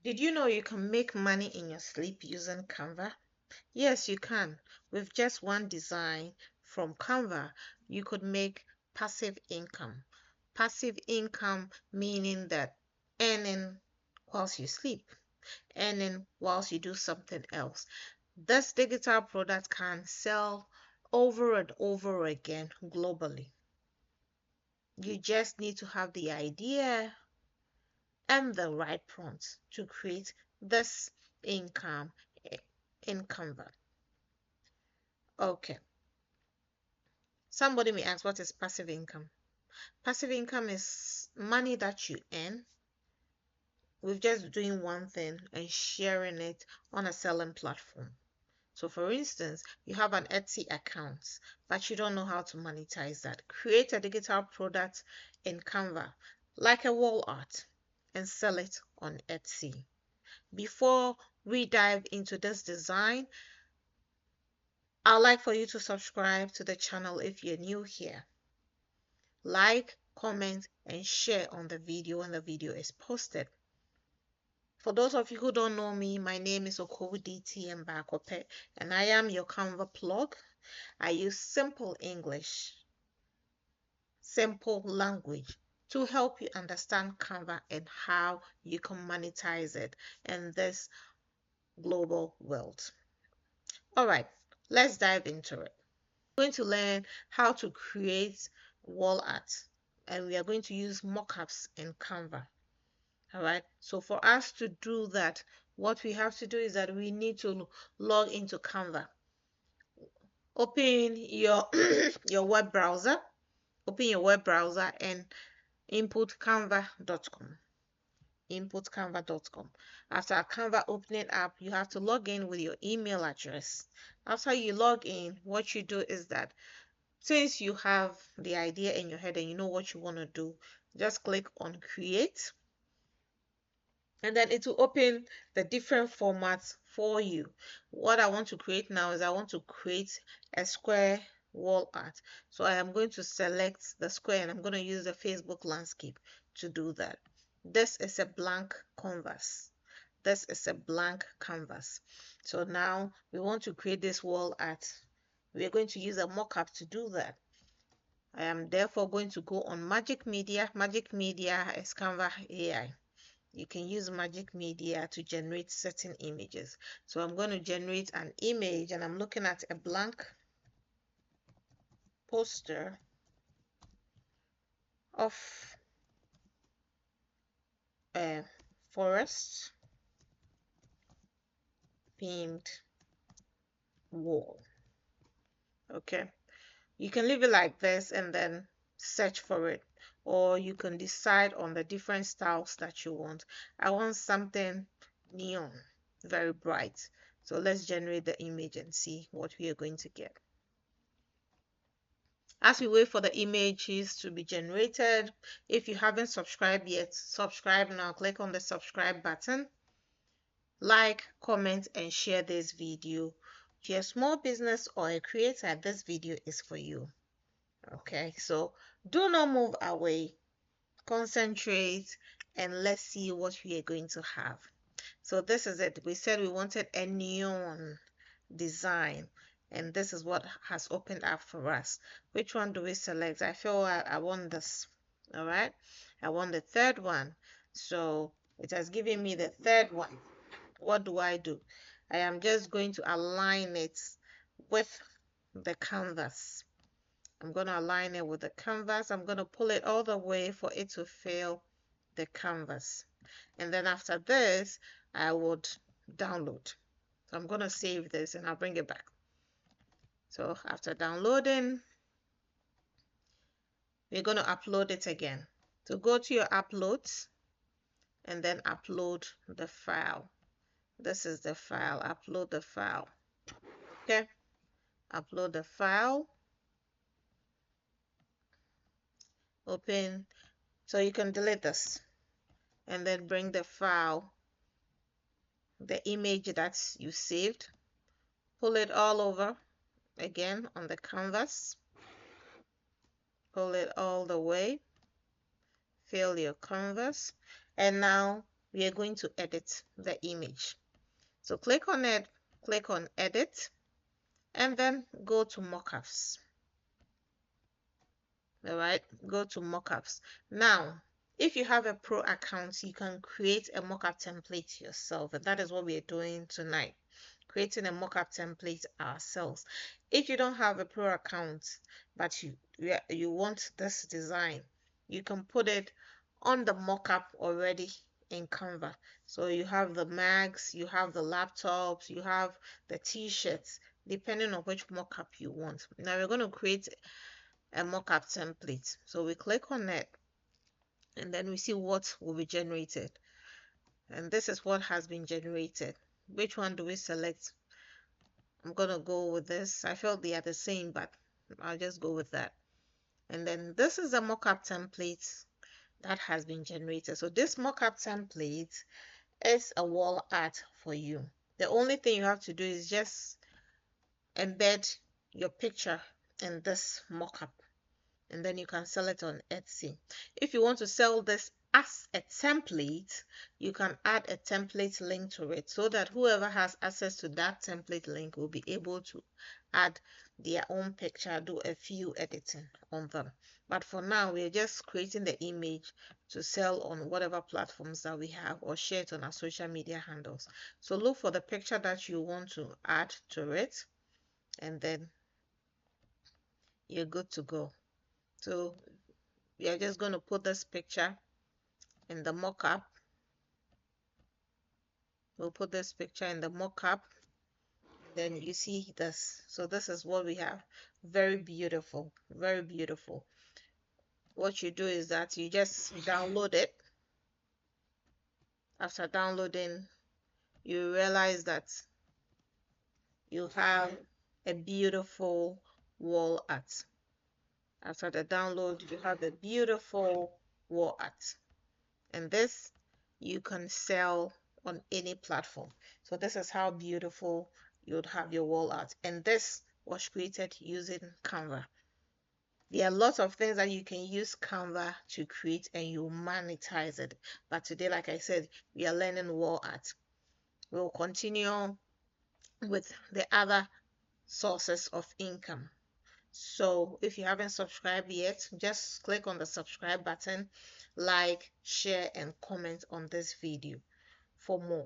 Did you know you can make money in your sleep using Canva? Yes, you can. With just one design from Canva, you could make passive income. Passive income meaning that earning whilst you sleep, earning whilst you do something else. This digital product can sell over and over again globally. You just need to have the idea and the right prompts to create this income in Canva. Okay, somebody may ask, what is passive income? Passive income is money that you earn with just doing one thing and sharing it on a selling platform. So, for instance, you have an Etsy account, but you don't know how to monetize that. Create a digital product in Canva, like a wall art, and sell it on Etsy. Before we dive into this design, I'd like for you to subscribe to the channel if you're new here. Like, comment, and share on the video when the video is posted. For those of you who don't know me, my name is Okowuditi Mbakope, and I am your Canva plug. I use simple English, simple language to help you understand Canva and how you can monetize it in this global world. All right, let's dive into it. We're going to learn how to create wall art, and we are going to use mockups in Canva. All right, so for us to do that, what we have to do is that we need to log into Canva. Open your your web browser, and input canva.com. After Canva opening up, you have to log in with your email address. After you log in, what you do is that since you have the idea in your head and you know what you want to do, just click on create, and then it will open the different formats for you. What I want to create now is I want to create a square wall art. So I am going to select the square and I'm going to use the Facebook landscape to do that. This is a blank canvas. This is a blank canvas. So now we want to create this wall art. We are going to use a mockup to do that. I am therefore going to go on Magic Media. Magic Media is Canva AI. You can use Magic Media to generate certain images. So I'm going to generate an image and I'm looking at a blank poster of a forest themed wall. Okay, you can leave it like this and then search for it, or you can decide on the different styles that you want. I want something neon, very bright. So let's generate the image and see what we are going to get. As we wait for the images to be generated, if you haven't subscribed yet, subscribe now. Click on the subscribe button. Like, comment, and share this video. If you're a small business or a creator, this video is for you. Okay, so do not move away. Concentrate and let's see what we are going to have. So this is it. We said we wanted a neon design, and this is what has opened up for us. Which one do we select? I feel I want this. All right, I want the third one. So it has given me the third one. What do? I am just going to align it with the canvas. I'm going to align it with the canvas. I'm going to pull it all the way for it to fill the canvas. And then after this, I would download. So I'm going to save this and I'll bring it back. So after downloading, we're going to upload it again. So go to your uploads and then upload the file. This is the file. Upload the file. Okay. Upload the file. Open. So you can delete this and then bring the file, the image that you saved. Pull it all over again on the canvas. Pull it all the way. Fill your canvas. And now we are going to edit the image. So click on it, click on edit, and then go to mockups. All right, go to mockups. Now, if you have a pro account, you can create a mockup template yourself, and that is what we are doing tonight, creating a mockup template ourselves. If you don't have a pro account, but you want this design, you can put it on the mockup already in Canva. So you have the mags, you have the laptops, you have the t-shirts, depending on which mockup you want. Now we're going to create a mockup template. So we click on it and then we see what will be generated. And this is what has been generated. Which one do we select? I'm gonna go with this. I felt they are the same, but I'll just go with that. And then this is a mockup template that has been generated. So this mockup template is a wall art for you. The only thing you have to do is just embed your picture in this mockup, and then you can sell it on Etsy. If you want to sell this as a template, you can add a template link to it so that whoever has access to that template link will be able to add their own picture, do a few editing on them. But for now, we're just creating the image to sell on whatever platforms that we have or share it on our social media handles. So look for the picture that you want to add to it, and then you're good to go. So we are just going to put this picture in the mockup. We'll put this picture in the mockup. Then you see this. So this is what we have. Very beautiful. Very beautiful. What you do is that you just download it. After downloading, you realize that you have a beautiful wall art. After the download, you have a beautiful wall art. And this you can sell on any platform. So this is how beautiful you'd have your wall art. And this was created using Canva. There are lots of things that you can use Canva to create and you monetize it. But today, like I said, we are learning wall art. We'll continue with the other sources of income. So if you haven't subscribed yet, just click on the subscribe button, like, share, and comment on this video for more.